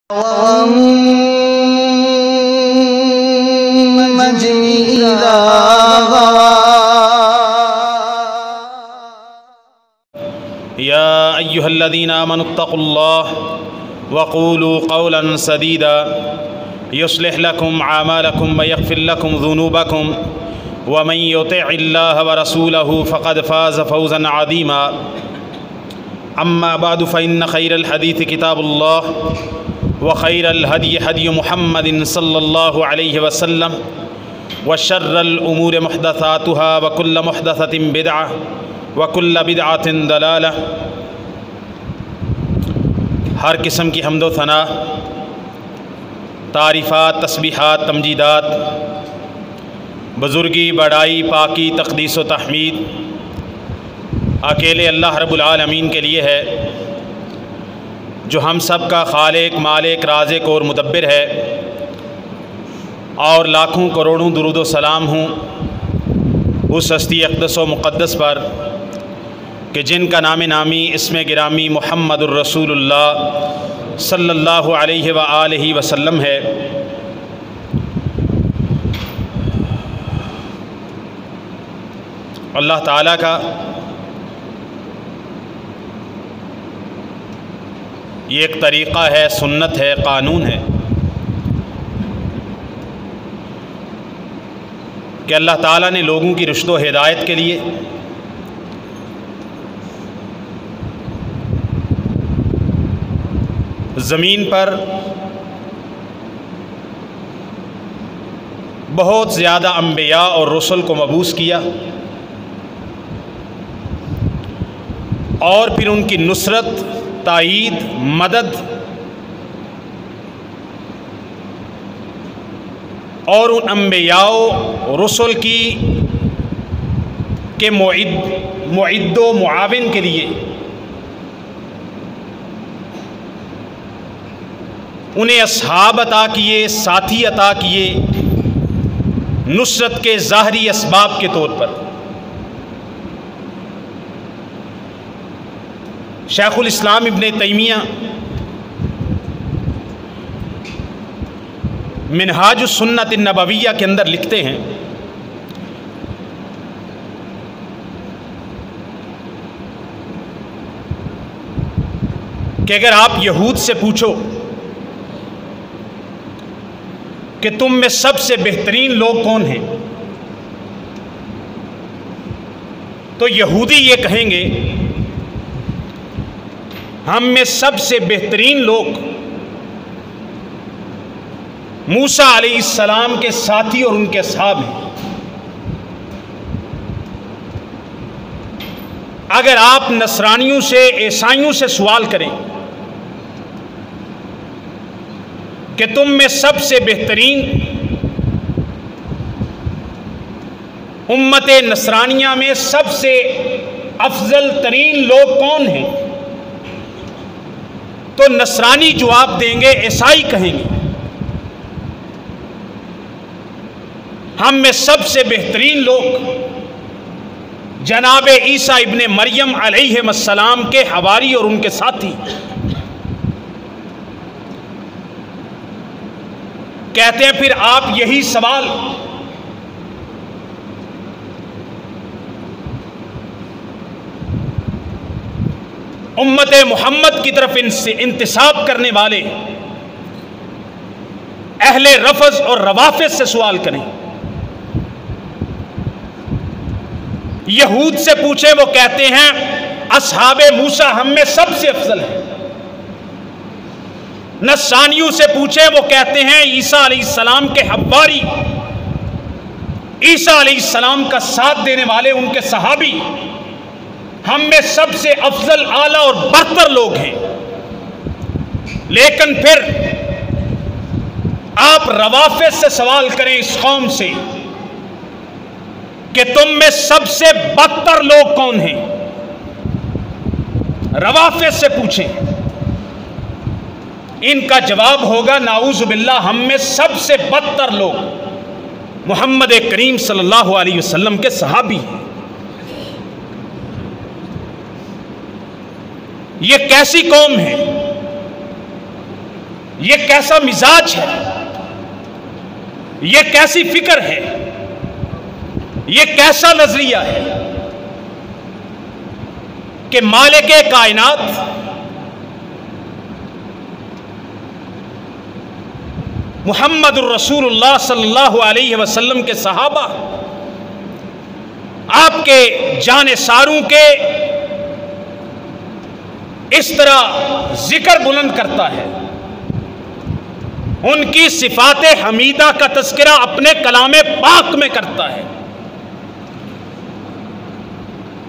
يا أيها الذين آمنوا اتقوا الله وقولوا قولا سديدا يصلح لكم أعمالكم ويغفر لكم ذنوبكم ومن يطع الله ورسوله فقد فاز فوزا عظيما. أما بعد فإن خير الحديث كتاب الله وخير الهدي هدي محمد صلى الله عليه وسلم وشر الأمور محدثاتها وكل محدثة بدعة وكل بدعة ضلالة. ہر قسم کی حمد و ثنا، تعریفات، تسبیحات، تمجیدات، بزرگی، بڑائی، پاکی، تقدیس و تحمید اکیلے اللہ رب العالمین کے لیے ہے، جو ہم سب کا خالق، مالک، رازق اور مدبر ہے، اور لاکھوں کروڑوں درود و سلام ہوں اس ہستی اقدس و مقدس پر کہ جن کا نام نامی، اسم گرامی محمد الرسول اللہ صلی اللہ علیہ وآلہ وسلم ہے۔ اللہ تعالیٰ کا یہ ایک طریقہ ہے، سنت ہے، قانون ہے کہ اللہ تعالیٰ نے لوگوں کی رشد و ہدایت کے لیے زمین پر بہت زیادہ انبیاء اور رسل کو مبعوث کیا، اور پھر ان کی نصرت، تائید، مدد اور ان انبیاء و رسل کے معد و معاون کے لیے انہیں اصحاب عطا کیے، ساتھی عطا کیے، نصرت کے ظاہری اسباب کے طور پر۔ شیخ الاسلام ابن تیمیہ منہاج السنت النبویہ کے اندر لکھتے ہیں کہ اگر آپ یہود سے پوچھو کہ تم میں سب سے بہترین لوگ کون ہیں، تو یہودی یہ کہیں گے ہم میں سب سے بہترین لوگ موسیٰ علیہ السلام کے ساتھی اور ان کے اصحاب ہیں۔ اگر آپ نصرانیوں سے، عیسائیوں سے سوال کریں کہ تم میں سب سے بہترین امت نصرانیہ میں سب سے افضل ترین لوگ کون ہیں، تو نصرانی جواب دیں گے، عیسائی کہیں گے ہم میں سب سے بہترین لوگ جناب عیسیٰ ابن مریم علیہ السلام کے حواری اور ان کے ساتھی۔ کہتے ہیں پھر آپ یہی سوال امت محمد کی طرف انتساب کرنے والے اہل رفض اور روافض سے سوال کریں۔ یہود سے پوچھیں، وہ کہتے ہیں اصحاب موسیٰ ہم میں سب سے افضل ہیں۔ نصرانیوں سے پوچھیں، وہ کہتے ہیں عیسیٰ علیہ السلام کے حواری، عیسیٰ علیہ السلام کا ساتھ دینے والے ان کے صحابی ہم میں سب سے افضل، اعلیٰ اور برتر لوگ ہیں۔ لیکن پھر آپ روافض سے سوال کریں، اس قوم سے، کہ تم میں سب سے بدتر لوگ کون ہیں، روافض سے پوچھیں، ان کا جواب ہوگا نعوذ باللہ ہم میں سب سے بدتر لوگ محمد کریم صلی اللہ علیہ وسلم کے صحابی ہیں۔ یہ کیسی قوم ہے یہ کیسا مزاج ہے، یہ کیسی فکر ہے، یہ کیسا نظریہ ہے کہ مالک کائنات محمد الرسول اللہ صلی اللہ علیہ وسلم کے صحابہ آپ کے جانثاروں کے اس طرح ذکر بلند کرتا ہے، ان کی صفات حمیدہ کا تذکرہ اپنے کلام پاک میں کرتا ہے،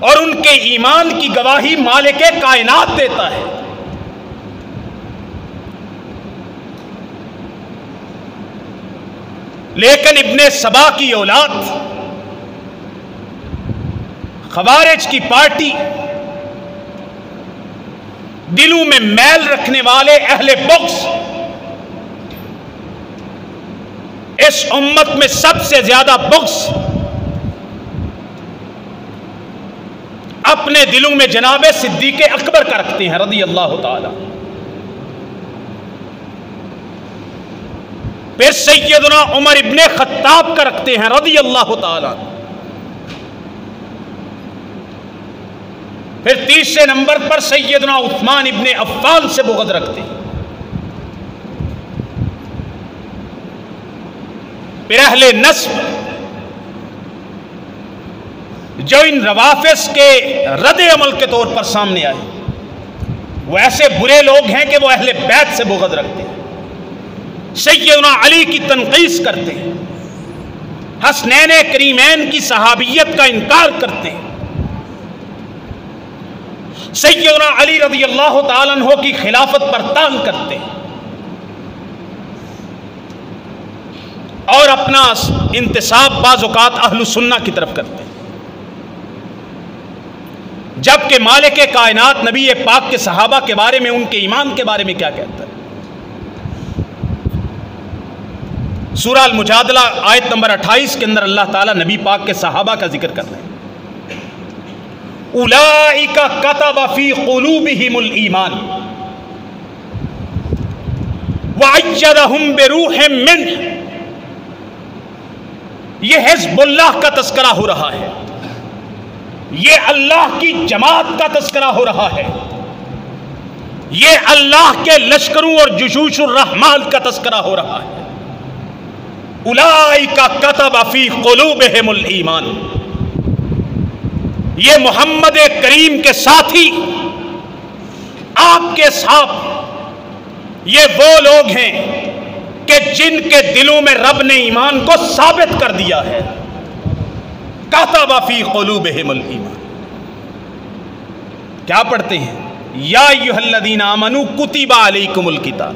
اور ان کے ایمان کی گواہی مالک کائنات دیتا ہے۔ لیکن ابن سبا کی اولاد، خوارج کی پارٹی، دلوں میں میل رکھنے والے اہل بغض، اس امت میں سب سے زیادہ بغض اپنے دلوں میں جناب صدیق اکبر کا رکھتے ہیں رضی اللہ تعالی، پھر سیدنا عمر ابن خطاب کا رکھتے ہیں رضی اللہ تعالی، پھر تیسرے نمبر پر سیدنا عثمان ابن عفان سے بغض رکھتے ہیں، پھر اہل نسب جو ان روافض کے رد عمل کے طور پر سامنے آئے، وہ ایسے برے لوگ ہیں کہ وہ اہل بیت سے بغض رکھتے ہیں، سیدنا علی کی تنقیص کرتے ہیں، حسنین کریمین کی صحابیت کا انکار کرتے ہیں، سیدنا علی رضی اللہ تعالیٰ عنہ کی خلافت پر طعن کرتے ہیں، اور اپنا انتساب بعض اوقات اہل سنہ کی طرف کرتے ہیں، جبکہ مالک کائنات نبی پاک کے صحابہ کے بارے میں، ان کے ایمان کے بارے میں کیا کہتا ہے؟ سورہ المجادلہ آیت نمبر 28 کے اندر اللہ تعالیٰ نبی پاک کے صحابہ کا ذکر کر رہے ہیں، اولئک کتب فی قلوبہم الایمان وأیدہم بروح منہ۔ یہ حزب اللہ کا تذکرہ ہو رہا ہے، یہ اللہ کی جماعت کا تذکرہ ہو رہا ہے، یہ اللہ کے لشکروں اور جیوش الرحمن کا تذکرہ ہو رہا ہے۔ اولئک کتب فی قلوبہم الایمان، یہ محمد کریم کے ساتھی، آپ کے ساتھ یہ وہ لوگ ہیں کہ جن کے دلوں میں رب نے ایمان کو ثابت کر دیا ہے۔ کتب فی قلوبہم الایمان، کیا پڑھتے ہیں؟ یا ایھا الذین آمنوا کتب علیکم القتال،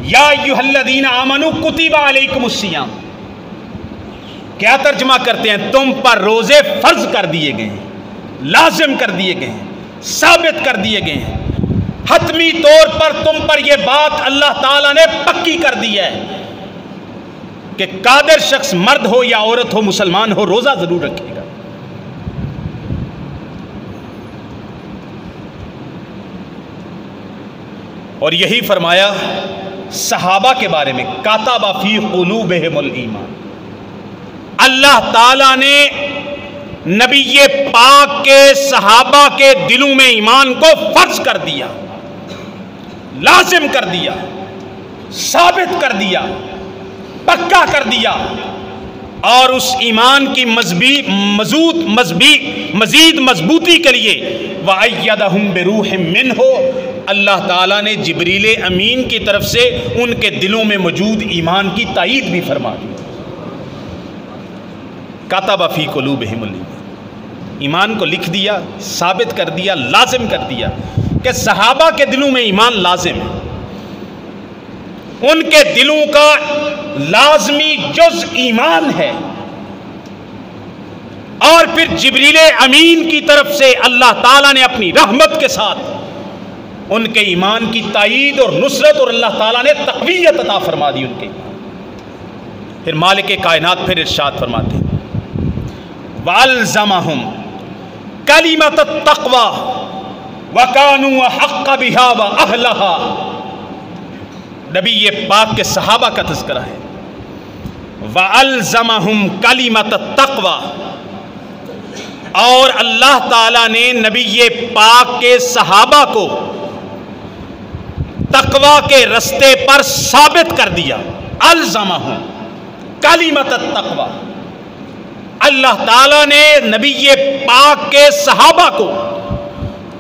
یا ایھا الذین آمنوا کتب علیکم الصیام۔ کیا ترجمہ کرتے ہیں؟ تم پر روزے فرض کر دیے گئے ہیں، لازم کر دیے گئے ہیں، ثابت کر دیے گئے ہیں، حتمی طور پر تم پر یہ بات اللہ تعالیٰ نے پکی کر دی ہے کہ قادر شخص مرد ہو یا عورت ہو، مسلمان ہو، روزہ ضرور رکھے گا۔ اور یہی فرمایا صحابہ کے بارے میں، کتب فی قلوبہم الایمان، اللہ تعالیٰ نے نبی پاک کے صحابہ کے دلوں میں ایمان کو فرض کر دیا، لازم کر دیا، ثابت کر دیا، پکا کر دیا، اور اس ایمان کی مزید مضبوطی کے لیے وَأَيَّدَهُمْ بِرُوحٍ مِّنْهُ، اللہ تعالیٰ نے جبریل امین کی طرف سے ان کے دلوں میں موجود ایمان کی تائید بھی فرما دی۔ کتب فی قلوبہم الایمان، ایمان کو لکھ دیا، ثابت کر دیا، لازم کر دیا کہ صحابہ کے دلوں میں ایمان لازم ہے، ان کے دلوں کا لازمی جز ایمان ہے، اور پھر جبریل امین کی طرف سے اللہ تعالیٰ نے اپنی رحمت کے ساتھ ان کے ایمان کی تائید اور نصرت، اور اللہ تعالیٰ نے تقویت عطا فرما دی ان کے۔ پھر مالک کائنات پھر ارشاد فرماتے ہیں وَأَلْزَمَهُمْ كَلِمَةَ التَّقْوَى وَكَانُوا أَحَقَّ بِهَا وَأَهْلَهَا، نبی یہ پاک کے صحابہ کا تذکرہ ہے۔ وَأَلْزَمَهُمْ كَلِمَةَ التَّقْوَى، اور اللہ تعالیٰ نے نبی یہ پاک کے صحابہ کو تقوی کے رستے پر ثابت کر دیا۔ الزمہم کلمۃ التقوی، اللہ تعالیٰ نے نبی پاک کے صحابہ کو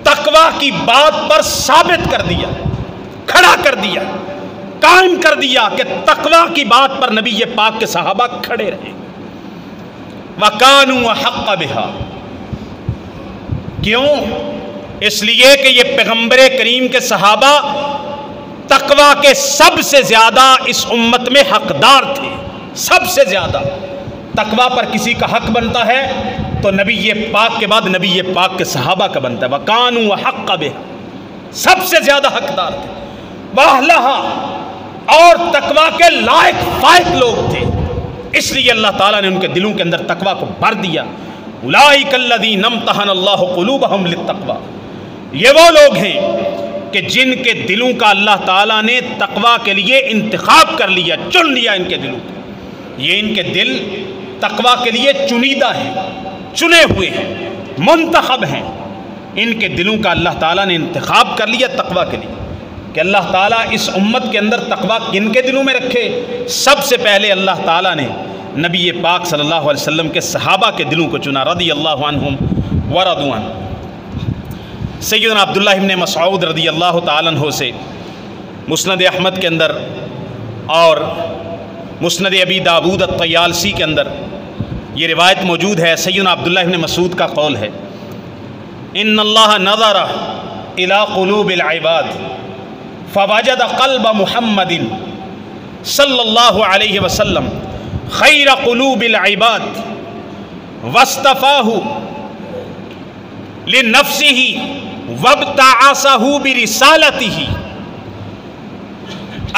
تقوی کی بات پر ثابت کر دیا، کھڑا کر دیا، قائم کر دیا کہ تقوی کی بات پر نبی پاک کے صحابہ کھڑے رہے۔ وَكَانُوا أَحَقَّ بِهَا، کیوں؟ اس لیے کہ یہ پیغمبر کریم کے صحابہ تقوی کے سب سے زیادہ اس امت میں حقدار تھے۔ سب سے زیادہ تقوی پر کسی کا حق بنتا ہے تو نبی پاک کے بعد نبی پاک کے صحابہ کا بنتا ہے۔ وَكَانُوا أَحَقَّ بِهَا، سب سے زیادہ حقدار تھے۔ وَأَهْلَهَا، اور تقوی کے لائق فائق لوگ تھے، اس لیے اللہ تعالیٰ نے ان کے دلوں کے اندر تقوی کو بھر دیا۔ اولئک الذین امتحن اللہ قلوبہم للتقوی، یہ وہ لوگ ہیں کہ جن کے دلوں کا اللہ تعالیٰ نے تقوی کے لیے انتخاب کر لیا، چن لیا ان کے دلوں کو۔ یہ ان کے دل تقوی کے لیے چنیدہ ہیں، چنے ہوئے ہیں، منتخب ہیں۔ ان کے دلوں کا اللہ تعالیٰ نے انتخاب کر لیا تقوی کے لیے کہ اللہ تعالیٰ اس امت کے اندر تقوی کن کے دلوں میں رکھے۔ سب سے پہلے اللہ تعالیٰ نے نبی پاک صلی اللہ علیہ وسلم کے صحابہ کے دلوں کو چنا، رضی اللہ عنہم ورضوا عنہ۔ سیدنا عبداللہ ابن مسعود رضی اللہ تعالیٰ عنہ سے مسند احمد کے اندر اور مسند ابی داود الطیالسی کے اندر یہ روایت موجود ہے۔ سیدنا عبداللہ ابن مسعود کا قول ہے، ان اللہ نظر الی قلوب العباد فوجد قلب محمد صلی اللہ علیہ وسلم خیر قلوب العباد واصطفاہ لنفسہ وابتعثہ برسالتہ۔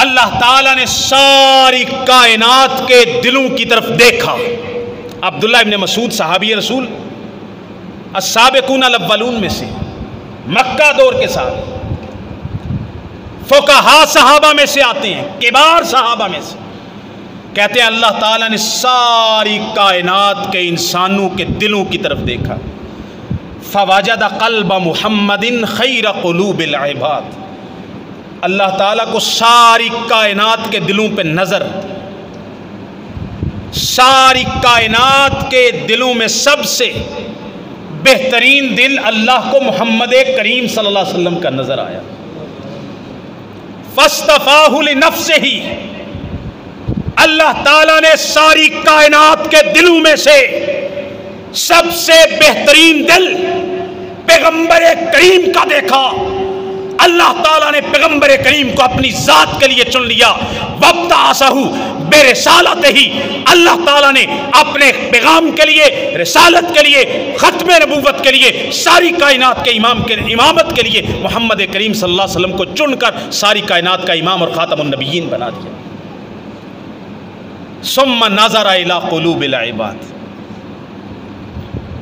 اللہ تعالیٰ نے ساری کائنات کے دلوں کی طرف دیکھا۔ عبداللہ ابن مسعود صحابی رسول السابقون الاولون میں سے، مکہ دور کے ساتھ فقہاء صحابہ میں سے آتے ہیں، کبار صحابہ میں سے، کہتے ہیں اللہ تعالیٰ نے ساری کائنات کے انسانوں کے دلوں کی طرف دیکھا، فوجد قلب محمد خیر قلوب العباد، اللہ تعالیٰ کو ساری کائنات کے دلوں پہ نظر، ساری کائنات کے دلوں میں سب سے بہترین دل اللہ کو محمد کریم صلی اللہ علیہ وسلم کا نظر آیا۔ فاصطفاہ لنفسہ، اللہ تعالیٰ نے ساری کائنات کے دلوں میں سے سب سے بہترین دل پیغمبر کریم کا دیکھا۔ اللہ تعالیٰ نے پیغمبر کریم کو اپنی ذات کے لیے چن لیا۔ وابتعثہ برسالتہ، اللہ تعالیٰ نے اپنے پیغام کے لیے، رسالت کے لیے، ختم نبوت کے لیے، ساری کائنات کے امامت کے لیے محمد کریم صلی اللہ علیہ وسلم کو چن کر ساری کائنات کا امام اور خاتم النبیین بنا دیا۔ ثم نظر الی قلوب العباد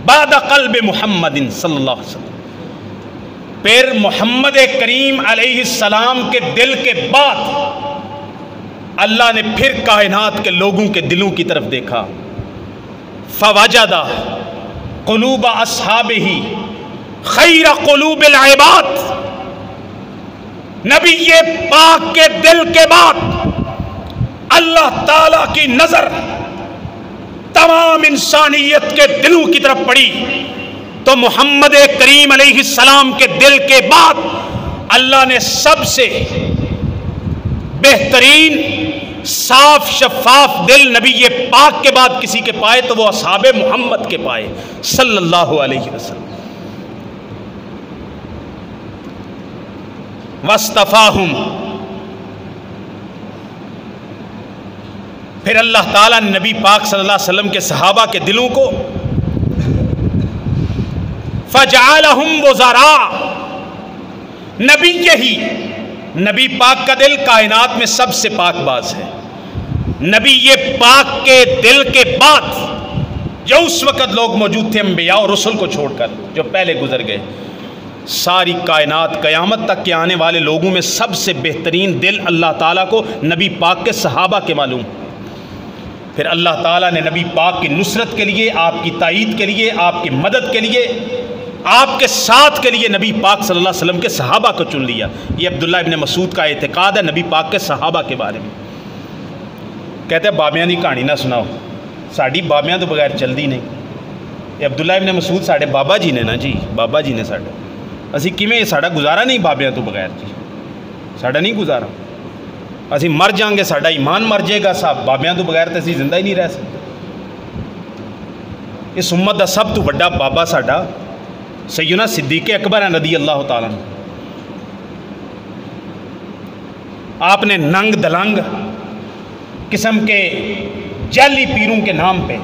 بعد قلب محمد صلی اللہ علیہ وسلم، پھر محمد کریم علیہ السلام کے دل کے بعد اللہ نے پھر کائنات کے لوگوں کے دلوں کی طرف دیکھا۔ فوجد قلوب اصحابہ خیر قلوب العباد، نبی پاک کے دل کے بعد اللہ تعالیٰ کی نظر تمام انسانیت کے دلوں کی طرف پڑی تو محمد کریم علیہ السلام کے دل کے بعد اللہ نے سب سے بہترین صاف شفاف دل نبی پاک کے بعد کسی کے پائے تو وہ اصحاب محمد کے پائے صلی اللہ علیہ وسلم۔ واصطفاہم، پھر اللہ تعالیٰ نے نبی پاک صلی اللہ علیہ وسلم کے صحابہ کے دلوں کو فجعلہم وزراء، نبی پاک کا دل کائنات میں سب سے پاک باز ہے۔ نبی پاک کے دل کے بعد جو اس وقت لوگ موجود تھے انبیاء اور رسل کو چھوڑ کر جو پہلے گزر گئے، ساری کائنات قیامت تک کے آنے والے لوگوں میں سب سے بہترین دل اللہ تعالیٰ کو نبی پاک کے صحابہ کے معلوم. پھر اللہ تعالیٰ نے نبی پاک کی نصرت کے لیے، آپ کی تائید کے لیے، آپ کی مدد کے لیے، آپ کے ساتھ کے لیے نبی پاک صلی اللہ علیہ وسلم کے صحابہ کو چن لیا. یہ عبداللہ ابن مسعود کا اعتقاد ہے نبی پاک کے صحابہ کے بارے میں. کہتے ہیں بابیاں دی کہانی نہ سناؤ، ساڑی بابیاں تو بغیر چلدی نہیں. یہ عبداللہ ابن مسعود ساڑے بابا جی نے نا جی، بابا جی نے ساڑے. اسی کیویں ساڑا گزارا نہیں بابیاں تو بغیر جی، ساڑا نہیں گزارا. اسی مر جائیں گے، ساڑا ایمان مر جائے گا صاحب، بابیاں تو بغیر تو اسی زندہ ہی نہیں رہ سکتے. اس امت دا سب تو بڑا بابا ساڑا سیدنا صدیق اکبر ہیں رضی اللہ تعالیٰ عنہ. آپ نے ننگ دلنگ قسم کے جعلی پیروں کے نام پہ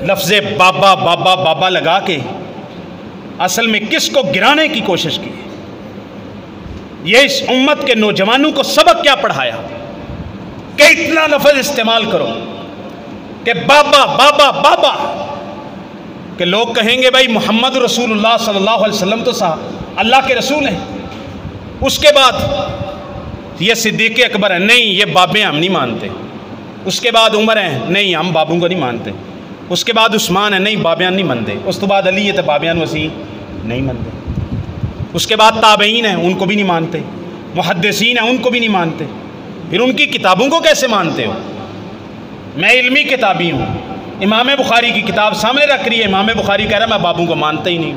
لفظ بابا بابا بابا لگا کے اصل میں کس کو گرانے کی کوشش کی. یہ اس امت کے نوجوانوں کو سبق کیا پڑھایا کہ اتنا لفظ استعمال کرو کہ بابا بابا بابا، کہ لوگ کہیں گے بھائی محمد رسول اللہ صلی اللہ علیہ وسلم تو اللہ کے رسول ہیں. اس کے بعد یہ صدیق اکبر ہیں، نہیں یہ بابے ہم نہیں مانتے. اس کے بعد عمر ہیں، نہیں ہم بابوں کو نہیں مانتے. اس کے بعد عثمان ہیں، نہیں بابیاں نہیں منتے. اس تو بعد علی ہے تو بابیاں وسیع نہیں منتے. اس کے بعد تابعین ہیں، ان کو بھی نہیں مانتے. محدثین ہیں، ان کو بھی نہیں مانتے. پھر ان کی کتابوں کو کیسے مانتے ہو؟ میں علمی کتابی ہوں، امام بخاری کی کتاب سامنے رکھ رہی ہے، امام بخاری کہہ رہا ہے میں بابوں کو مانتا ہی نہیں.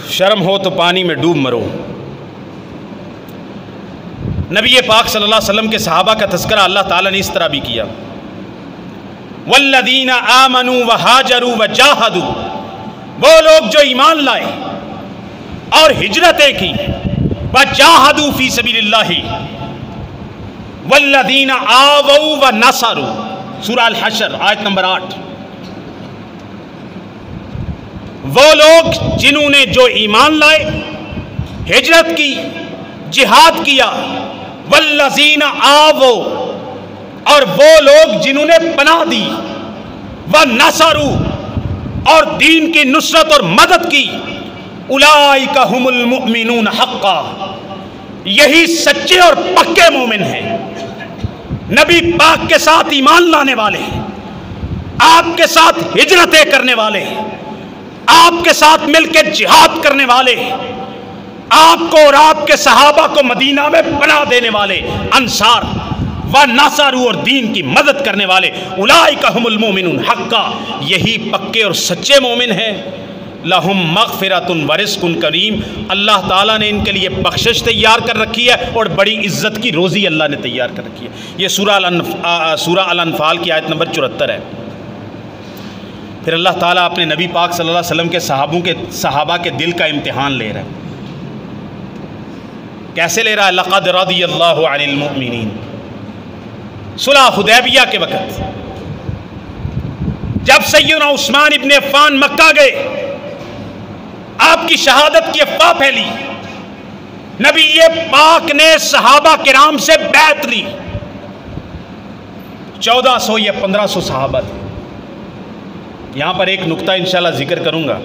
شرم ہو تو پانی میں ڈوب مرو. نبی پاک صلی اللہ علیہ وسلم کے صحابہ کا تذکرہ اللہ تعالیٰ نے اس طرح بھی کیا، والذین آمنوا وہاجروا وجاہدوا، وہ لوگ جو ایمان لائے اور ہجرتیں کی، وجاہدوا فی سبیل اللہ، والذین آووا ونصروا، سورہ الحشر آیت نمبر 8. وہ لوگ جنہوں نے جو ایمان لائے، ہجرت کی، جہاد کیا، والذین آووا، اور وہ لوگ جنہوں نے پناہ دی، ونصروا، اور دین کی نصرت اور مدد کی، اولئک ھم المؤمنون حقا، یہی سچے اور پکے مومن ہیں. نبی پاک کے ساتھ ایمان لانے والے، آپ کے ساتھ ہجرتیں کرنے والے، آپ کے ساتھ مل کے جہاد کرنے والے، آپ کو اور آپ کے صحابہ کو مدینہ میں پناہ دینے والے، انصار ونصروا، اور دین کی مدد کرنے والے، اولئک ھم المؤمنون حقا، یہی پکے اور سچے مومن ہیں. لہم مغفرۃ ورزق کریم، اللہ تعالیٰ نے ان کے لیے بخشش تیار کر رکھی ہے اور بڑی عزت کی روزی اللہ نے تیار کر رکھی ہے. یہ سورہ الانفال کی آیت نمبر 74 ہے. پھر اللہ تعالیٰ اپنے نبی پاک صلی اللہ علیہ وسلم کے صحابہ کے دل کا امتحان لے رہا ہے. کیسے لے رہا ہے؟ لقد رضی اللہ عن المؤمنین. صلح حدیبیہ کے وقت جب سیدنا عثمان ابن عفان مکہ گئے، آپ کی شہادت کی افواہ پھیلی، نبی پاک نے صحابہ کرام سے بیعت لی. 1400 یا 1500 صحابہ تھے. یہاں پر ایک نقطہ انشاءاللہ ذکر کروں گا،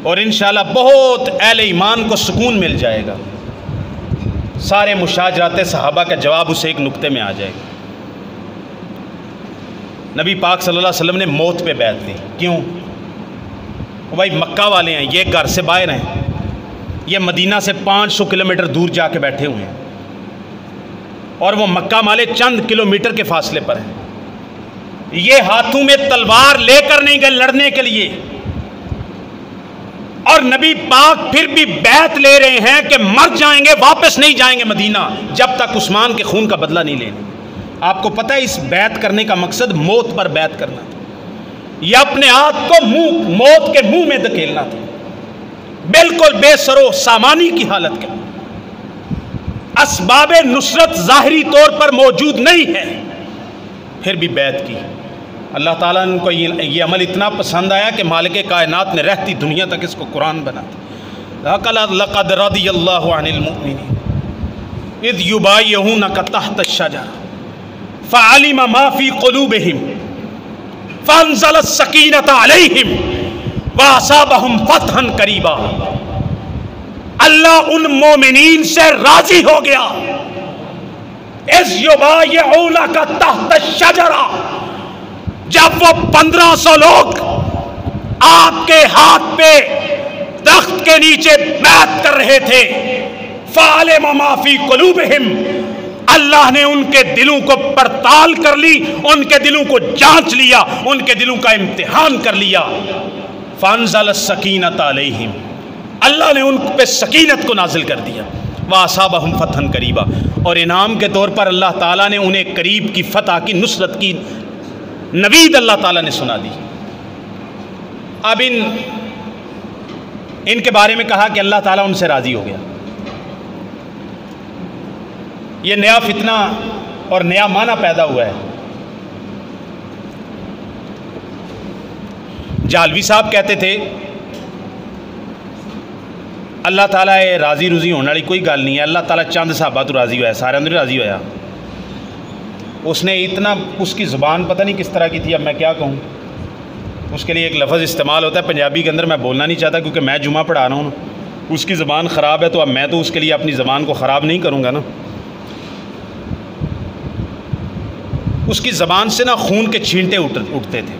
اور انشاءاللہ بہت اہل ایمان کو سکون مل جائے گا. سارے مشاجرات صحابہ کا جواب اسے ایک نقطے میں آ جائے گا. نبی پاک صلی اللہ علیہ وسلم نے موت پہ بیعت لی. کیوں؟ بھائی مکہ والے ہیں، یہ گھر سے باہر ہیں، یہ مدینہ سے 500 کلومیٹر دور جا کے بیٹھے ہوئے ہیں، اور وہ مکہ والے چند کلومیٹر کے فاصلے پر ہیں. یہ ہاتھوں میں تلوار لے کر نہیں گئے لڑنے کے لیے، اور نبی پاک پھر بھی بیعت لے رہے ہیں کہ مر جائیں گے، واپس نہیں جائیں گے مدینہ جب تک عثمان کے خون کا بدلہ نہیں لیں. آپ کو پتہ ہے اس بیعت کرنے کا مقصد موت پر بیعت کرنا تھا، یا اپنے ہاتھ کو موت کے منہ میں دھکیلنا تھا، بالکل بے سرو سامانی کی حالت کے. اسباب نصرت ظاہری طور پر موجود نہیں ہے، پھر بھی بیعت کی. اللہ تعالیٰ نے کو یہ عمل اتنا پسند آیا کہ مالک کائنات نے رہتی دنیا تک اس کو قرآن بنا دیا. لقد رضی اللہ عن المؤمنین اذ یبایعونک تحت الشجرہ فعلم ما فی قلوبہم فانزل السکینۃ علیہم واصابہم فتحا قریبا، اللہ ان مومنین سے راضی ہو گیا اذ یبایعونک تحت الشجرہ، جب وہ 1500 لوگ آپ کے ہاتھ پہ درخت کے نیچے بیعت کر رہے تھے، فعلم ما فی قلوبہم، اللہ نے ان کے دلوں کو پڑتال کر لی، ان کے دلوں کو جانچ لیا، ان کے دلوں کا امتحان کر لیا، فانزل السکینۃ علیہم، اللہ نے ان پہ سکینت کو نازل کر دیا، واصابہم فتحا قریبا، اور انعام کے طور پر اللہ تعالیٰ نے انہیں قریب کی فتح کی، نصرت کی نوید اللہ تعالیٰ نے سنا دی۔ اب ان کے بارے میں کہا کہ اللہ تعالیٰ ان سے راضی ہو گیا۔ یہ نیا فتنہ اور نیا معنی پیدا ہوا ہے۔ جالوی صاحب کہتے تھے اللہ تعالیٰ راضی روزی ہونے والی کوئی گل نہیں ہے، اللہ تعالیٰ چند صحابہ تو راضی ہوا ہے، سارے اندر راضی ہوا۔ اس نے اتنا، اس کی زبان پتہ نہیں کس طرح کی تھی، اب میں کیا کہوں، اس کے لیے ایک لفظ استعمال ہوتا ہے پنجابی کے اندر، میں بولنا نہیں چاہتا کیونکہ میں جمعہ پڑھا رہا ہوں، اس کی زبان خراب ہے تو اب میں تو اس کے لیے اپنی زبان کو خراب نہیں کروں گا نا۔ اس کی زبان سے نا خون کے چھینٹے اٹھتے تھے،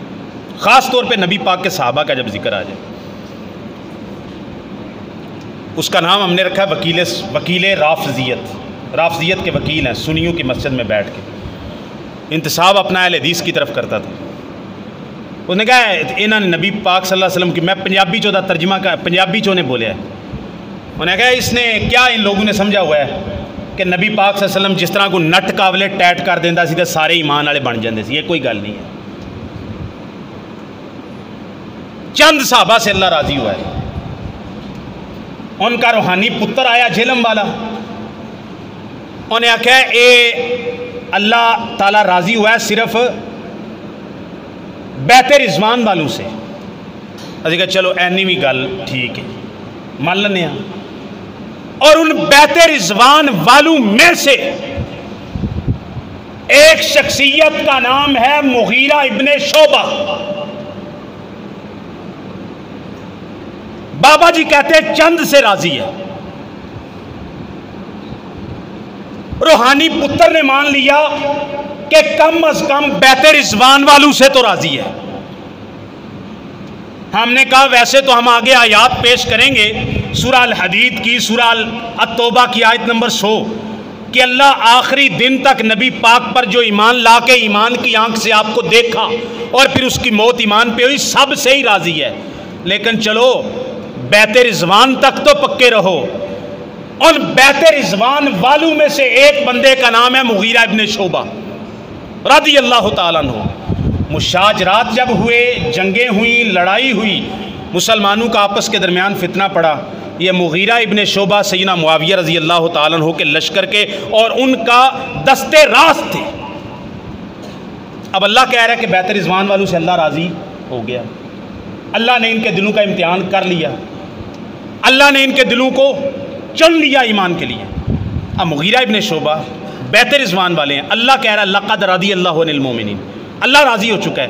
خاص طور پہ نبی پاک کے صحابہ کا جب ذکر آ جائے۔ اس کا نام ہم نے رکھا ہے وکیل رافضیت کے وکیل ہیں، سنیوں کی مسجد میں بیٹھ کے انتصاب اپنا اہل حدیث کی طرف کرتا تھا۔ اس نے کہا انہوں نے نبی پاک صلی اللہ علیہ وسلم کی، میں پنجابی چو دا ترجمہ کا، پنجابی چو نے بولیا ہے، انہوں نے کہا اس نے کیا ان لوگوں نے سمجھا ہوا ہے کہ نبی پاک صلی اللہ علیہ وسلم جس طرح کو نٹ کاولے ٹیٹ کر دینا سی تو سارے ایمان والے بن جاندے سی، یہ کوئی گل نہیں ہے۔ چند صحابہ سے اللہ راضی ہوا ہے، ان کا روحانی پتر آیا جہلم والا، انہیں آخیا اے اللہ تعالیٰ راضی ہوا ہے صرف بیت رضوان والوں سے۔ اسی کہا چلو اینی بھی گل ٹھیک ہے مان لینے ہیں، اور ان بیت رضوان والوں میں سے ایک شخصیت کا نام ہے مغیرہ ابن شعبہ۔ بابا جی کہتے ہیں چند سے راضی ہے، روحانی پتر نے مان لیا کہ کم از کم بیت رضوان والوں سے تو راضی ہے۔ ہم نے کہا ویسے تو ہم آگے آیات پیش کریں گے، سورہ الحدید کی، سورہ التوبہ کی آیت نمبر 100، کہ اللہ آخری دن تک نبی پاک پر جو ایمان لا کے ایمان کی آنکھ سے آپ کو دیکھا اور پھر اس کی موت ایمان پہ ہوئی، سب سے ہی راضی ہے۔ لیکن چلو بیت رضوان تک تو پکے رہو۔ ان بیت رضوان والوں میں سے ایک بندے کا نام ہے مغیرہ ابن شعبہ رضی اللہ تعالیٰ عنہ۔ مشاجرات جب ہوئے، جنگیں ہوئیں، لڑائی ہوئی، مسلمانوں کا آپس کے درمیان فتنہ پڑا، یہ مغیرہ ابن شعبہ سیدنا معاویہ رضی اللہ تعالیٰ عنہ کے لشکر کے اور ان کا دستے راست تھے۔ اب اللہ کہہ رہا ہے کہ بیت رضوان والوں سے اللہ راضی ہو گیا، اللہ نے ان کے دلوں کا امتحان کر لیا، اللہ نے ان کے دلوں کو چن لیا ایمان کے لیے۔ اب مغیرہ ابن شعبہ بیت رضوان والے ہیں، اللہ کہہ رہا ہے لقد رضی اللہ عن المؤمنین، اللہ راضی ہو چکا ہے۔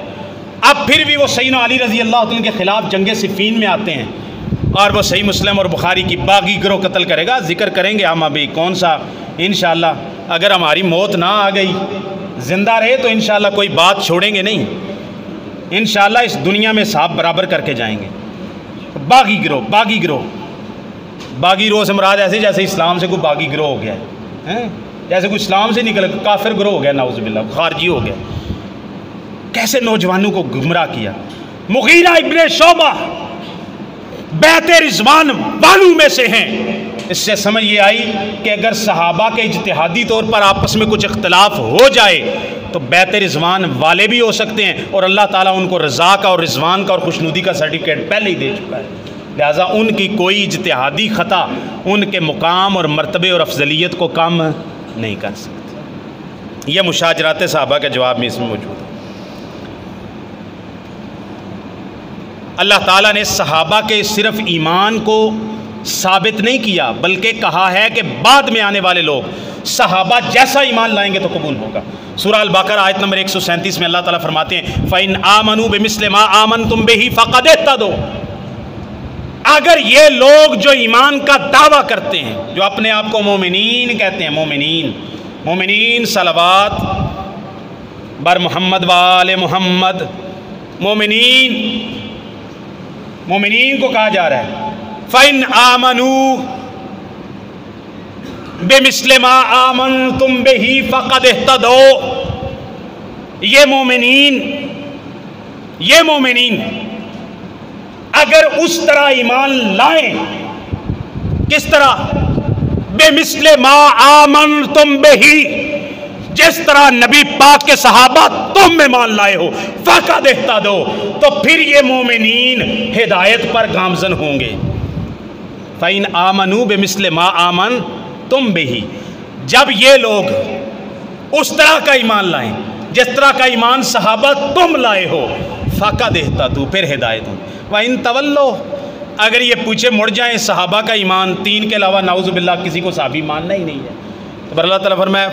اب پھر بھی وہ سیدنا علی رضی اللہ عنہ کے خلاف جنگ صفین میں آتے ہیں اور وہ صحیح مسلم اور بخاری کی باغی گروہ قتل کرے گا، ذکر کریں گے ہم ابھی کون سا، انشاءاللہ اگر ہماری موت نہ آ گئی، زندہ رہے تو انشاءاللہ کوئی بات چھوڑیں گے نہیں، انشاءاللہ اس دنیا میں صاحب برابر کر کے جائیں گے۔ باغی گروہ سے مراد ایسے جیسے اسلام سے کوئی باغی گروہ ہو گیا ہے، جیسے کوئی اسلام سے نکل کافر گروہ ہو گیا، نعوذ باللہ خارجی ہو گیا۔ کیسے نوجوانوں کو گمراہ کیا۔ مغیرہ ابن شعبہ بیت رضوان والوں میں سے ہیں۔ اس سے سمجھ یہ آئی کہ اگر صحابہ کے اجتہادی طور پر آپس میں کچھ اختلاف ہو جائے تو بیت رضوان والے بھی ہو سکتے ہیں، اور اللہ تعالیٰ ان کو رضا کا اور رضوان کا اور خوشنودی کا سرٹیفکیٹ پہلے ہی دے چکا ہے، لہٰذا ان کی کوئی اجتہادی خطا ان کے مقام اور مرتبے اور افضلیت کو کم نہیں کر سکتے۔ یہ مشاجرات صحابہ کے جواب میں اس میں موجود ہے۔ اللہ تعالیٰ نے صحابہ کے صرف ایمان کو ثابت نہیں کیا، بلکہ کہا ہے کہ بعد میں آنے والے لوگ صحابہ جیسا ایمان لائیں گے تو قبول ہوگا۔ سورہ البقرہ آیت نمبر 137 میں اللہ تعالیٰ فرماتے ہیں فَإِنْ آمَنُوا بِمِثْلِ مَا آمَنْتُمْ بِهِ فَقَدْ اهْتَدَوْا۔ اگر یہ لوگ جو ایمان کا دعویٰ کرتے ہیں، جو اپنے آپ کو مومنین کہتے ہیں، مومنین صلوات بر محمد وآل محمد، مومنین کو کہا جا رہا ہے فَإِنْ آمَنُوا بِمِثْلِ مَا آمَنْتُمْ بِهِ فَقَدْ اهْتَدَوْا۔ یہ مومنین اگر اس طرح ایمان لائیں، کس طرح؟ بِمِثْلِ مَا آمَنْتُمْ بِهِ، جس طرح نبی پاک کے صحابہ تم ایمان لائے ہو، فَقَدْ اهْتَدَوْا، تو پھر یہ مومنین ہدایت پر گامزن ہوں گے۔ فَإِنْ آمَنُوا بِمِثْلِ مَا آمَنْتُمْ بِهِ، جب یہ لوگ اس طرح کا ایمان لائیں جس طرح کا ایمان صحابہ تم لائے ہو، فَقَدْ اهْتَدَوْا، پھر ہدایت ہوں۔ وَإِنْ تَوَلَّوْا، اگر یہ پوچھے مڑ جائیں صحابہ کا ایمان، 3 کے علاوہ نعوذ باللہ کسی کو صحابی ماننا ہی نہیں ہے، تو اللہ تعالیٰ فرمایا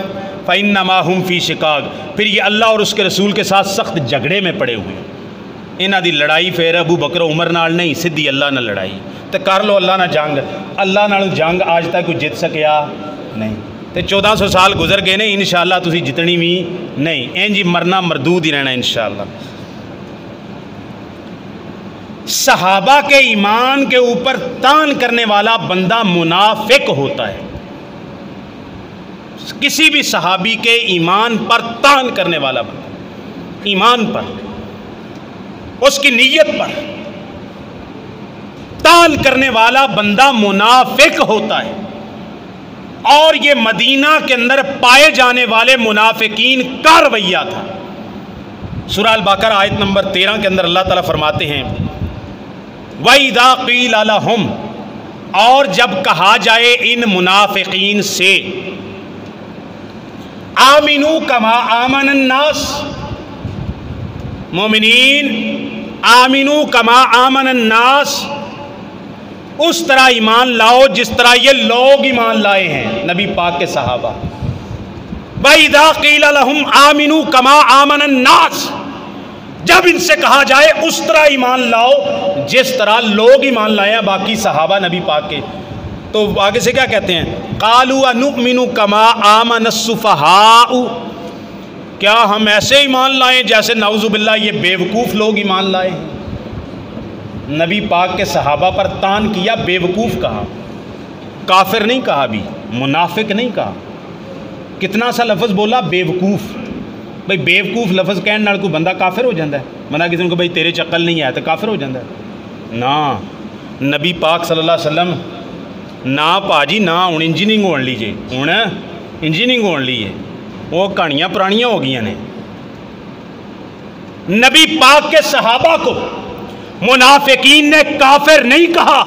فَإِنَّمَا هُمْ فِي شِقَاقٍ، پھر یہ اللہ اور اس کے رسول کے ساتھ سخت جھگڑے میں پڑے ہوئے ہیں۔ انہاں دی لڑائی پھر ابو بکر عمر نال نہیں، سدھی اللہ نہ لڑائی تو کر لو اللہ نہ جنگ، اللہ نال جنگ آج تک کوئی جت سکیا نہیں، تو 1400 سال گزر گئے نے، انشاءاللہ تسی جتنی بھی نہیں، انجی مرنا مردود ہی رہنا انشاءاللہ۔ صحابہ کے ایمان کے اوپر تان کرنے والا بندہ منافق ہوتا ہے۔ کسی بھی صحابی کے ایمان پر تان کرنے والا بندہ، ایمان پر، اس کی نیت پر تان کرنے والا بندہ منافق ہوتا ہے۔ اور یہ مدینہ کے اندر پائے جانے والے منافقین کا رویہ تھا۔ سورہ البقرہ آیت نمبر 13 کے اندر اللہ تعالیٰ فرماتے ہیں وَإِذَا قِيلَ لَهُمْ، اور جب کہا جائے ان منافقین سے آمنوا کما آمن الناس، مومنین آمنوا کما آمن الناس، اس طرح ایمان لاؤ جس طرح یہ لوگ ایمان لائے ہیں، نبی پاک کے صحابہ۔ وَإِذَا قِيلَ لَهُمْ آمنوا کما آمن الناس، جب ان سے کہا جائے اس طرح ایمان لاؤ جس طرح لوگ ایمان لائے ہیں باقی صحابہ نبی پاک کے، تو آگے سے کیا کہتے ہیں قَالُوا أَنُؤْمِنُ كَمَا آمَنَ السُّفَهَاءُ، کیا ہم ایسے ایمان لائیں جیسے نعوذ باللہ یہ بیوقوف لوگ ایمان لائے ہیں۔ نبی پاک کے صحابہ پر تان کیا، بیوقوف کہا، کافر نہیں کہا، بھی منافق نہیں کہا، کتنا سا لفظ بولا بیوقوف۔ بھئی بیوقوف لفظ کہنے نال کوئی بندہ کافر ہو جاندہ ہے؟ بندہ کسی کو بھئی تیرے چقل نہیں آیا تو کافر ہو جاندہ ہے؟ نا، نبی پاک صلی اللہ علیہ وسلم نا پاجی نا ہوں انجینئرنگ ہون لیجیے، ہوں انجینئرنگ ہون لیے، وہ کہانیاں پرانیاں ہو گئی نے۔ نبی پاک کے صحابہ کو منافقین نے کافر نہیں کہا،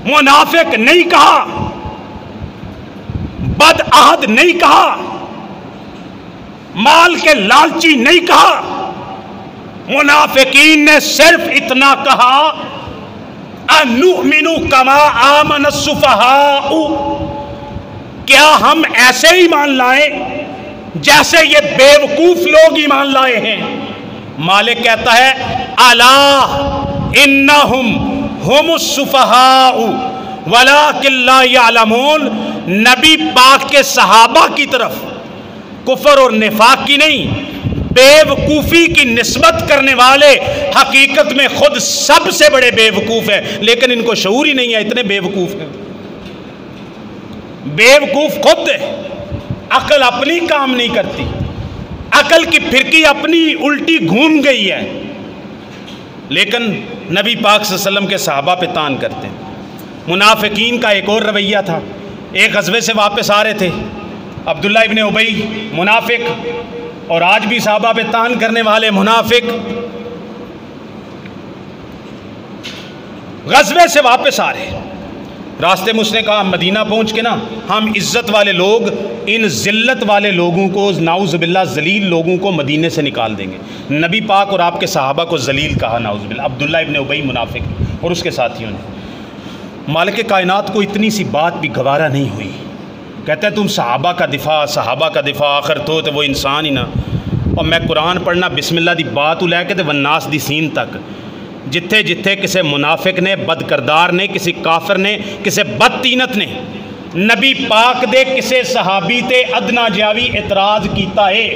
منافق نہیں کہا، بدعہد نہیں کہا، مال کے لالچی نہیں کہا، منافقین نے صرف اتنا کہا اَنُؤْمِنُ كَمَا آمَنَ السُّفَهَاءُ، کیا ہم ایسے ایمان لائیں جیسے یہ بیوقوف لوگ ایمان لائے ہیں؟ مالک کہتا ہے اَلَا إِنَّهُمْ هُمُ السُّفَهَاءُ وَلَٰكِن لَا يَعْلَمُونَ، نبی پاک کے صحابہ کی طرف کفر اور نفاق کی نہیں، بیوقوفی کی نسبت کرنے والے حقیقت میں خود سب سے بڑے بیوقوف ہیں، لیکن ان کو شعور ہی نہیں ہے، اتنے بیوقوف ہیں۔ بیوقوف خود ہے، عقل اپنی کام نہیں کرتی، عقل کی پھرکی اپنی الٹی گھوم گئی ہے، لیکن نبی پاک صلی اللہ علیہ وسلم کے صحابہ پہ تان کرتے ہیں۔ منافقین کا ایک اور رویہ تھا، ایک غزوے سے واپس آ رہے تھے عبداللہ ابن ابی منافق، اور آج بھی صحابہ پہ تان کرنے والے منافق، غزوے سے واپس آ رہے، راستے میں اس نے کہا مدینہ پہنچ کے نا ہم عزت والے لوگ ان ذلت والے لوگوں کو، نعوذ باللہ ذلیل لوگوں کو مدینے سے نکال دیں گے۔ نبی پاک اور آپ کے صحابہ کو ذلیل کہا، نعوذ باللہ، عبداللہ ابن ابی منافق اور اس کے ساتھیوں نے۔ مالک کائنات کو اتنی سی بات بھی گوارا نہیں ہوئی کہتے ہیں تم صحابہ کا دفاع آخر تو وہ انسان ہی نہ. اور میں قرآن پڑھنا بسم اللہ دی بات لے کے والناس دی سین تک جتھے جتھے کسی منافق نے بد کردار نے کسی کافر نے کسی بد تینت نے نبی پاک دے کسی صحابی تے ادنا جاوی اعتراض کیتا ہے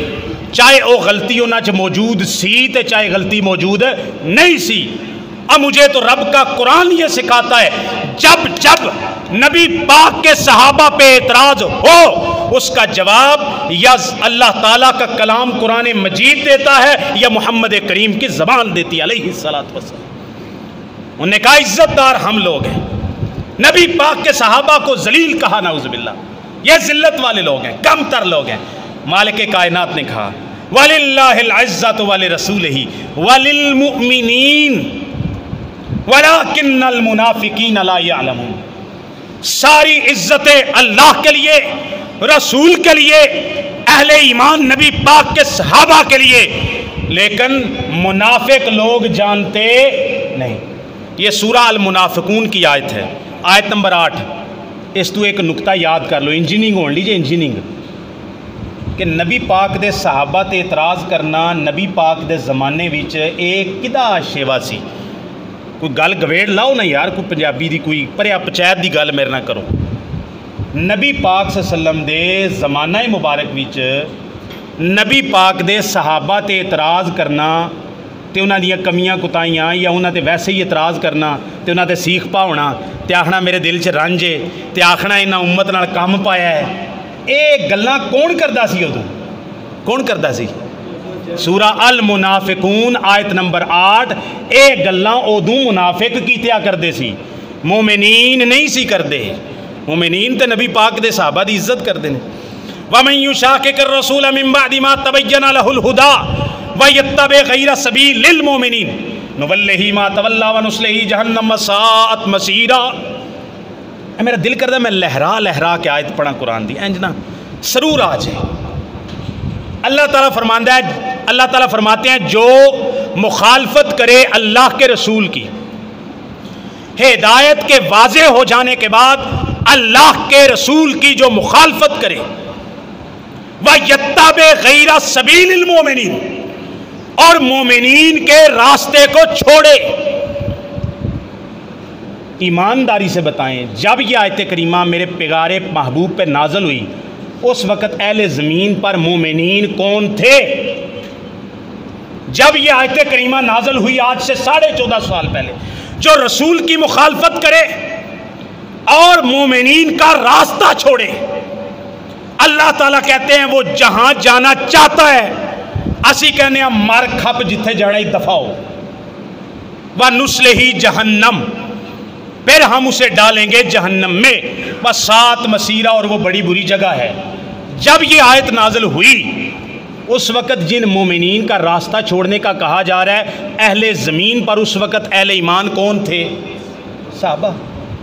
چاہے وہ غلطی انہاں چ موجود سی تے چاہے غلطی موجود نہیں سی. اب مجھے تو رب کا قرآن یہ سکھاتا ہے جب جب نبی پاک کے صحابہ پہ اعتراض ہو اس کا جواب یا اللہ تعالیٰ کا کلام قرآن مجید دیتا ہے یا محمد کریم کی زبان دیتی ہے علیہ الصلوۃ والسلام. انہوں نے کہا عزت دار ہم لوگ ہیں. نبی پاک کے صحابہ کو ذلیل کہا نعوذ باللہ. یہ ذلت والے لوگ ہیں کم تر لوگ ہیں. مالک کائنات نے کہا وَلِلَّهِ الْعِزَّةُ وَلِرَسُولِهِ وَلِلْمُؤْمِنِينَ وَلَكِنَّ الْمُنَافِقِينَ لَا يَعْلَمُونَ. ساری عزتیں اللہ کے لیے رسول کے لیے اہل ایمان نبی پاک کے صحابہ کے لیے لیکن منافق لوگ جانتے نہیں. یہ سورہ المنافقون کی آیت ہے آیت نمبر 8. اس تو ایک نکتہ یاد کر لو انجینئرنگ ہون لیجیے انجینئرنگ کہ نبی پاک دے صحابہ تے اعتراض کرنا نبی پاک دے زمانے وچ ایک کدا شیوا سی. کوئی گل گویڑ لاؤ نا یار کوئی پنجابی دی کوئی پریا پچایت دی گل میرے نہ کرو. نبی پاک صلی اللہ علیہ وسلم دے زمانہ مبارک وچ نبی پاک دے صحابہ تے اعتراض کرنا تے انہاں دیاں کمیاں کتائیاں یا انہاں تے ویسے ہی اعتراض کرنا تے انہاں تے سیخ پا ہونا تے آکھنا میرے دل چ رنج ہے تے آکھنا انہاں امت نال کام پایا ہے. اے گلاں کون کردا سی ادوں کون کردا سی؟ سورہ المنافقون آیت نمبر 8. اے گلاں ادوں منافق کیتیا کردے سی مومنین نہیں سی کردے. مومنین تے نبی پاک دے صحابہ دی عزت کردے نے. وَمَن يُشَاقِقِ الرَّسُولَ مِن بَعْدِ مَا تَبَيَّنَ لَهُ الْهُدَىٰ وَيَتَّبِعْ غَيْرَ سَبِيلِ الْمُؤْمِنِينَ نُوَلِّهِ مَا تَوَلَّىٰ وَنُصْلِهِ جَهَنَّمَ وَسَاءَتْ مَصِيرًا. میرا دل کردا میں لہرا کے آیت پڑھاں قرآن دی انج نا سرور آ جائے. اللہ تعالیٰ فرماتے ہیں جو مخالفت کرے اللہ کے رسول کی ہدایت کے واضح ہو جانے کے بعد اللہ کے رسول کی جو مخالفت کرے وَيَتَّبِعْ غَيْرَ سَبِيلِ الْمُؤْمِنِينَ اور مومنین کے راستے کو چھوڑے. ایمانداری سے بتائیں جب یہ آیت کریمہ میرے پیغارے محبوب پہ نازل ہوئی اس وقت اہل زمین پر مومنین کون تھے؟ جب یہ آیت کریمہ نازل ہوئی آج سے 14.5 سال پہلے جو رسول کی مخالفت کرے اور مومنین کا راستہ چھوڑے اللہ تعالیٰ کہتے ہیں وہ جہاں جانا چاہتا ہے اسی کہنے ہیں مر کھپ جتھے جانا ہی دفع ہو وَنُصْلِهِ جہنم پھر ہم اسے ڈالیں گے جہنم میں وَسَاءَتْ مَصِيرًا اور وہ بڑی بری جگہ ہے. جب یہ آیت نازل ہوئی اس وقت جن مومنین کا راستہ چھوڑنے کا کہا جا رہا ہے اہل زمین پر اس وقت اہل ایمان کون تھے؟ صحابہ.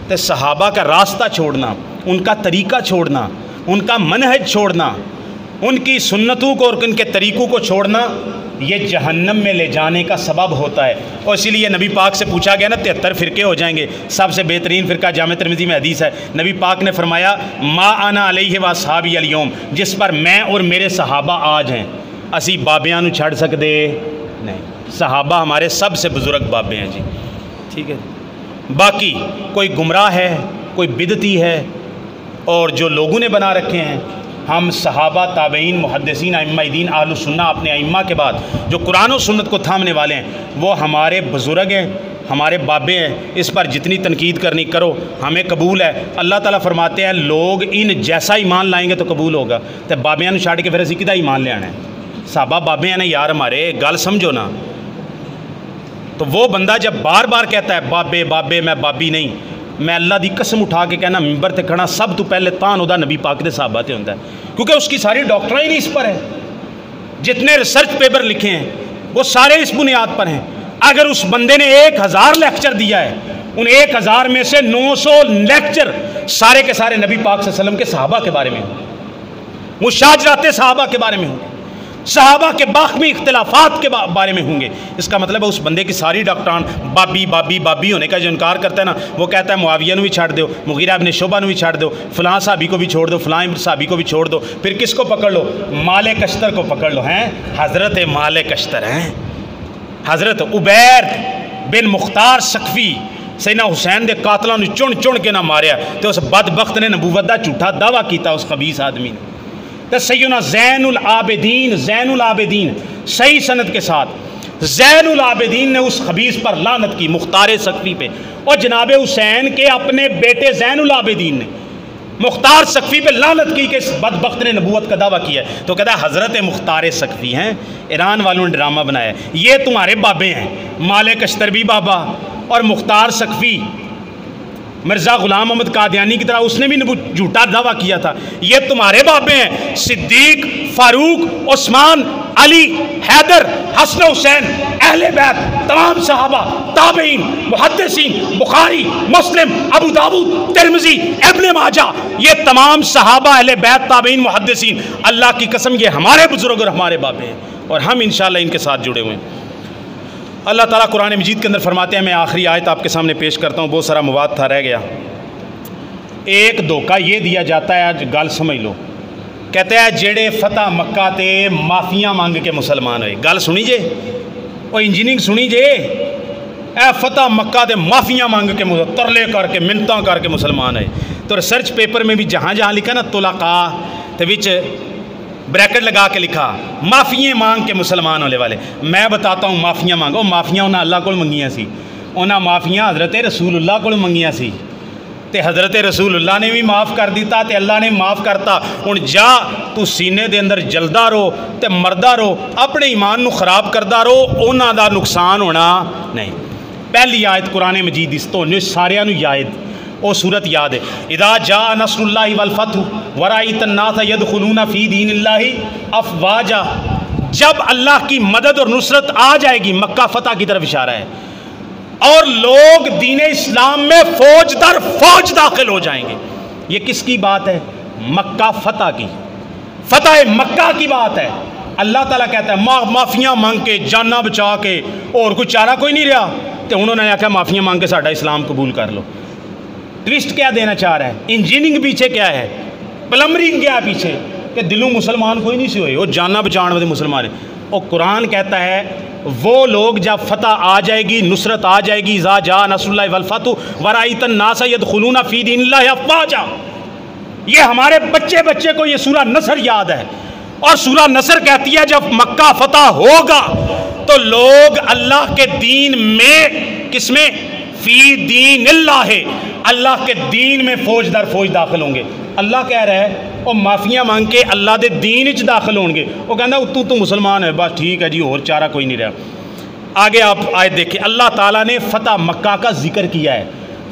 تو صحابہ کا راستہ چھوڑنا ان کا طریقہ چھوڑنا ان کا منہج چھوڑنا ان کی سنتوں کو اور ان کے طریقوں کو چھوڑنا یہ جہنم میں لے جانے کا سبب ہوتا ہے. اور اسی لیے نبی پاک سے پوچھا گیا نا 73 فرقے ہو جائیں گے. سب سے بہترین فرقہ جامع ترمذی میں حدیث ہے نبی پاک نے فرمایا ما انا علیہ واصحابی الیوم جس پر میں اور میرے صحابہ آج ہیں اسی بابیاں نو چھڑ سکدے نہیں. صحابہ ہمارے سب سے بزرگ بابے ہیں جی ٹھیک ہے. باقی کوئی گمراہ ہے کوئی بدعتی ہے اور جو لوگوں نے بنا رکھے ہیں ہم صحابہ تابعین محدثین ائمہ دین اہل سنہ اپنے ائمہ کے بعد جو قرآن و سنت کو تھامنے والے ہیں وہ ہمارے بزرگ ہیں ہمارے بابے ہیں. اس پر جتنی تنقید کرنی کرو ہمیں قبول ہے. اللہ تعالیٰ فرماتے ہیں لوگ ان جیسا ایمان لائیں گے تو قبول ہوگا. تو بابیاں نو چھاڑ کے پھر اسی کدا ایمان لے آنا ہے؟ صحابہ بابے ہیں نا یار ہمارے گل سمجھو نا. تو وہ بندہ جب بار بار کہتا ہے بابے بابے میں بابی نہیں میں اللہ دی قسم اٹھا کے کہنا ممبر تے کھڑا سب تو پہلے تان ادا نبی پاک دے صحابہ تے ہوندا ہے کیونکہ اس کی ساری ڈاکٹرائن اس پر ہے. جتنے ریسرچ پیپر لکھے ہیں وہ سارے اس بنیاد پر ہیں. اگر اس بندے نے 1000 لیکچر دیا ہے ان 1000 میں سے 900 لیکچر سارے کے سارے نبی پاک صلی اللہ علیہ وسلم کے صحابہ کے بارے میں ہوں مشاجرات صحابہ کے بارے میں ہوں صحابہ کے باہمی اختلافات کے بارے میں ہوں گے۔ اس کا مطلب ہے اس بندے کی ساری ڈاکٹران بابی بابی بابی ہونے کا جو انکار کرتا ہے نا، وہ کہتا ہے معاویہ نو بھی چھاڑ دو، مغیرہ ابن شعبہ نو بھی چھاڑ دو، فلاں صحابی کو بھی چھوڑ دو، فلاں صحابی کو بھی چھوڑ دو، پھر کس کو پکڑ لو؟ مالک اشتر کو پکڑ لو۔ ہیں حضرت مالک اشتر ہیں، حضرت عبید بن مختار ثقفی سیدنا حسین دے قاتلاں نو چن چن کے نہ ماریا تو اس بدبخت نے نبوت دا جھوٹا دعویٰ کیتا اس خبیث آدمی نے۔ تو سیدنا زین العابدین صحیح سند کے ساتھ زین العابدین نے اس خبیث پر لعنت کی، مختار ثقفی پہ، اور جناب حسین کے اپنے بیٹے زین العابدین نے مختار ثقفی پہ لعنت کی کہ اس بدبخت نے نبوت کا دعویٰ کیا ہے۔ تو کہتا ہے حضرت مختار ثقفی ہیں، ایران والوں نے ڈرامہ بنایا ہے، یہ تمہارے بابے ہیں، مالک اشتر بھی بابا اور مختار ثقفی مرزا غلام محمد قادیانی کی طرح اس نے بھی جھوٹا دعویٰ کیا تھا، یہ تمہارے بابے ہیں۔ صدیق، فاروق، عثمان، علی، حیدر، حسن حسین، اہل بیت، تمام صحابہ، تابعین، محدثین، بخاری، مسلم، ابو داؤد، ترمذی، ابن ماجہ، یہ تمام صحابہ، اہل بیت، تابعین، محدثین، اللہ کی قسم یہ ہمارے بزرگ اور ہمارے بابے ہیں، اور ہم انشاءاللہ ان کے ساتھ جڑے ہوئے ہیں۔ اللہ تعالیٰ قرآن مجید کے اندر فرماتے ہیں، میں آخری آیت آپ کے سامنے پیش کرتا ہوں، بہت سارا مواد تھا رہ گیا۔ ایک دھوکہ یہ دیا جاتا ہے، آج گل سمجھ لو، کہتے ہیں جڑے فتح مکہ تے معافیاں مانگ کے مسلمان ہوئے، گل سنی جے، وہ انجینئرنگ سنی جے، اے فتح مکہ تے معافیاں مانگ کے ترلے کر کے منتاں کر کے مسلمان ہوئے۔ تو ریسرچ پیپر میں بھی جہاں جہاں لکھا نا طلقاء تے وچ بریکٹ لگا کے لکھا معافیاں مانگ کے مسلمان ہونے والے، میں بتاتا ہوں معافیاں مانگو، معافیاں انہاں اللہ کو منگیاں سی، انہاں معافیاں حضرت رسول اللہ کو منگیاں سی، تے حضرت رسول اللہ نے بھی معاف کر دیتا تے اللہ نے معاف کرتا۔ ہن جا تو سینے دے اندر جلدا رو تے مردا رو، اپنے ایمان نو خراب کردا رو، انہاں دا نقصان ہونا نہیں۔ پہلی آیت قرآن مجید اس تو ساریاں نو یاد او صورت یاد ہے، اذا جاء نصر اللہ والفتح ورأیت الناس يدخلون فی دین اللہ افواجا، جب اللہ کی مدد اور نصرت آ جائے گی، مکہ فتح کی طرف اشارہ ہے، اور لوگ دین اسلام میں فوج در فوج داخل ہو جائیں گے۔ یہ کس کی بات ہے؟ مکہ فتح کی، فتح مکہ کی بات ہے۔ اللہ تعالیٰ کہتا ہے معافیاں مانگ کے جانا بچا کے، اور کوئی چارہ کوئی نہیں رہا، تو انہوں نے آخیا معافیاں مانگ کے ساڈا اسلام قبول کر لو۔ ٹوسٹ کیا دینا چاہ رہا ہے؟ انجینئرنگ پیچھے کیا ہے؟ پلمبرنگ کیا ہے پیچھے؟ کہ دلوں مسلمان کوئی نہیں سی ہوئے، وہ جانا بچان والے مسلمان ہیں۔ اور قرآن کہتا ہے وہ لوگ جب فتح آ جائے گی، نصرت آ جائے گی، اذا جاء نصر اللہ والفتح ورأیت الناس يدخلون فی دین اللہ افواجا، یہ ہمارے بچے بچے کو یہ سورہ نصر یاد ہے، اور سورہ نصر کہتی ہے جب مکہ فتح ہوگا تو لوگ اللہ کے دین میں، کس میں؟ فی دین اللہ، اللہ کے دین میں فوج در فوج داخل ہوں گے۔ اللہ کہہ رہا ہے وہ معافیاں مانگ کے اللہ دے دین وچ داخل ہوں گے، وہ کہنا تو مسلمان ہے، بس ٹھیک ہے جی، اور چارہ کوئی نہیں رہا۔ آگے آپ آیت دیکھیں، اللہ تعالیٰ نے فتح مکہ کا ذکر کیا ہے،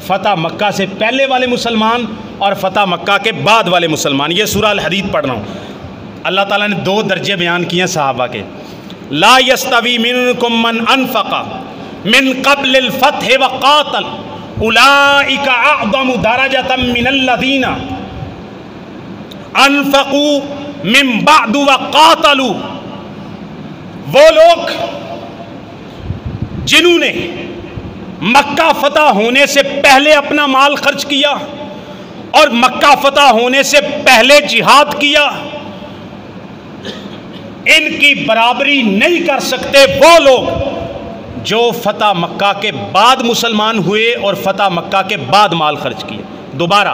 فتح مکہ سے پہلے والے مسلمان اور فتح مکہ کے بعد والے مسلمان۔ یہ سورہ الحدید پڑھ رہا ہوں، اللہ تعالیٰ نے دو درجے بیان کیے ہیں صحابہ کے، لا یستوی منکم من انفق من قبل الفتح وقاتل اولئک اعظم درجۃ من الذین انفقوا من بعد وقاتلوا، وہ لوگ جنہوں نے مکہ فتح ہونے سے پہلے اپنا مال خرچ کیا اور مکہ فتح ہونے سے پہلے جہاد کیا، ان کی برابری نہیں کر سکتے وہ لوگ جو فتح مکہ کے بعد مسلمان ہوئے اور فتح مکہ کے بعد مال خرچ کیے۔ دوبارہ،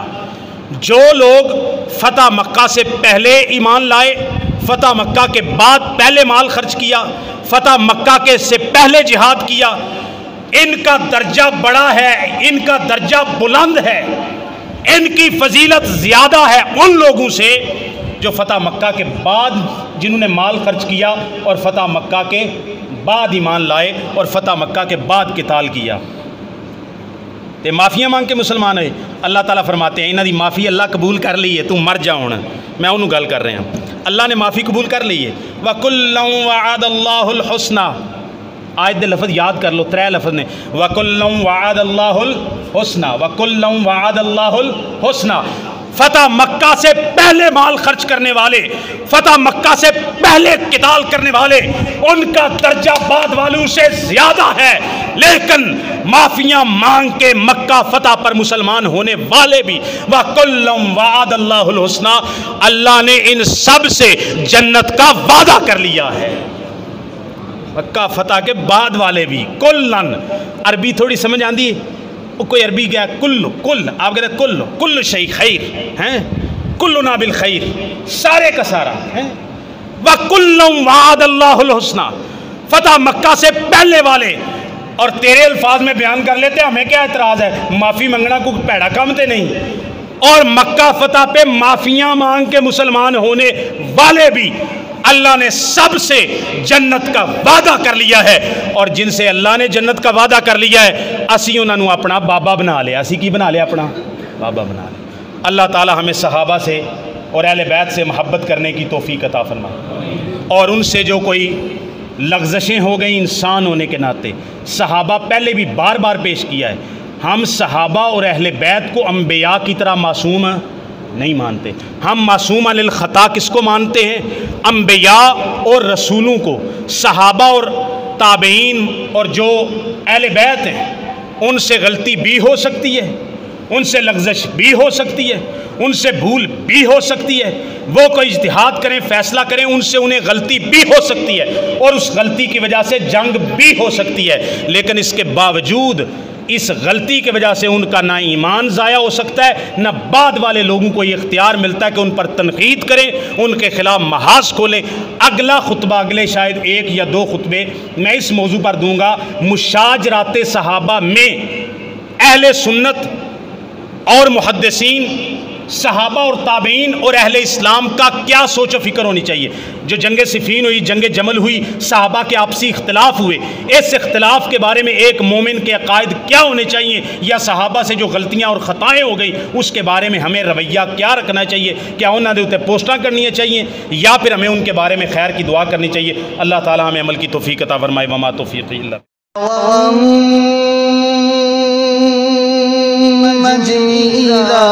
جو لوگ فتح مکہ سے پہلے ایمان لائے، فتح مکہ کے بعد پہلے مال خرچ کیا، فتح مکہ کے سے پہلے جہاد کیا، ان کا درجہ بڑا ہے، ان کا درجہ بلند ہے، ان کی فضیلت زیادہ ہے ان لوگوں سے جو فتح مکہ کے بعد، جنہوں نے مال خرچ کیا اور فتح مکہ کے بعد ایمان لائے اور فتح مکہ کے بعد قتال کیا۔ تے معافیاں مانگ کے مسلمان ہوئے۔ اللہ تعالیٰ فرماتے ہیں انہاں دی معافی اللہ قبول کر لی ہے، تو مر جا ہونا، میں انہوں گل کر رہے ہیں، اللہ نے معافی قبول کر لی ہے۔ وَكُلًّا وَعَدَ اللَّهُ الْحُسْنَى، آیت دے لفظ یاد کر لو، 3 لفظ نے، وَكُلًّا وَعَدَ اللَّهُ الْحُسْنَى، وَكُلًّا وَعَدَ اللَّهُ الْحُسْنَى، فتح مکہ سے پہلے مال خرچ کرنے والے، فتح مکہ سے پہلے قتال کرنے والے، ان کا درجہ بعد والوں سے زیادہ ہے، لیکن معافیاں مانگ کے مکہ فتح پر مسلمان ہونے والے بھی وَكُلٌّ وَعَدَ اللَّهُ الْحُسْنَى، اللہ نے ان سب سے جنت کا وعدہ کر لیا ہے۔ مکہ فتح کے بعد والے بھی کلن، عربی تھوڑی سمجھ آندی ہے؟ کوئی عربی کیا کل، آپ کہتے ہیں کل شیء خیر ہیں، کلنا بالخیر، سارے کا سارا ہیں۔ وَكُلٌّ وَعَدَ اللَّهُ الْحُسْنَى، فتح مکہ سے پہلے والے، اور تیرے الفاظ میں بیان کر لیتے ہیں، ہمیں کیا اعتراض ہے؟ معافی منگنا کو پیڑا کامتے نہیں، اور مکہ فتح پہ معافیاں مانگ کے مسلمان ہونے والے بھی اللہ نے سب سے جنت کا وعدہ کر لیا ہے، اور جن سے اللہ نے جنت کا وعدہ کر لیا ہے اسی انہوں نے اپنا بابا بنا لیا، اسی کی بنا لیا؟ اپنا بابا بنا لیا۔ اللہ تعالی ہمیں صحابہ سے اور اہل بیت سے محبت کرنے کی توفیق عطا فرمائے، اور ان سے جو کوئی لغزشیں ہو گئیں انسان ہونے کے ناطے، صحابہ پہلے بھی بار بار پیش کیا ہے، ہم صحابہ اور اہل بیت کو انبیاء کی طرح معصوم نہیں مانتے، ہم معصوم عن الخطا کس کو مانتے ہیں؟ انبیاء اور رسولوں کو۔ صحابہ اور تابعین اور جو اہل بیت ہیں ان سے غلطی بھی ہو سکتی ہے، ان سے لغزش بھی ہو سکتی ہے، ان سے بھول بھی ہو سکتی ہے، وہ کوئی اجتہاد کریں، فیصلہ کریں، ان سے انہیں غلطی بھی ہو سکتی ہے، اور اس غلطی کی وجہ سے جنگ بھی ہو سکتی ہے، لیکن اس کے باوجود اس غلطی کی وجہ سے ان کا نہ ایمان ضائع ہو سکتا ہے، نہ بعد والے لوگوں کو یہ اختیار ملتا ہے کہ ان پر تنقید کریں، ان کے خلاف محاذ کھولیں۔ اگلا خطبہ، اگلے شاید 1 یا 2 خطبے میں اس موضوع پر دوں گا، مشاجرات صحابہ میں اہل سنت اور محدثین، صحابہ اور تابعین اور اہل اسلام کا کیا سوچ و فکر ہونی چاہیے۔ جو جنگ صفین ہوئی، جنگ جمل ہوئی، صحابہ کے آپسی اختلاف ہوئے، اس اختلاف کے بارے میں ایک مومن کے عقائد کیا ہونے چاہیے، یا صحابہ سے جو غلطیاں اور خطائیں ہو گئی اس کے بارے میں ہمیں رویہ کیا رکھنا چاہیے، کیا انہوں نے اتنے پوسٹاں کرنی چاہیے، یا پھر ہمیں ان کے بارے میں خیر کی دعا کرنی چاہیے۔ اللہ تعالیٰ ہمیں عمل کی توفیق عطا فرمائے۔ وما توفیقی الا جمیلا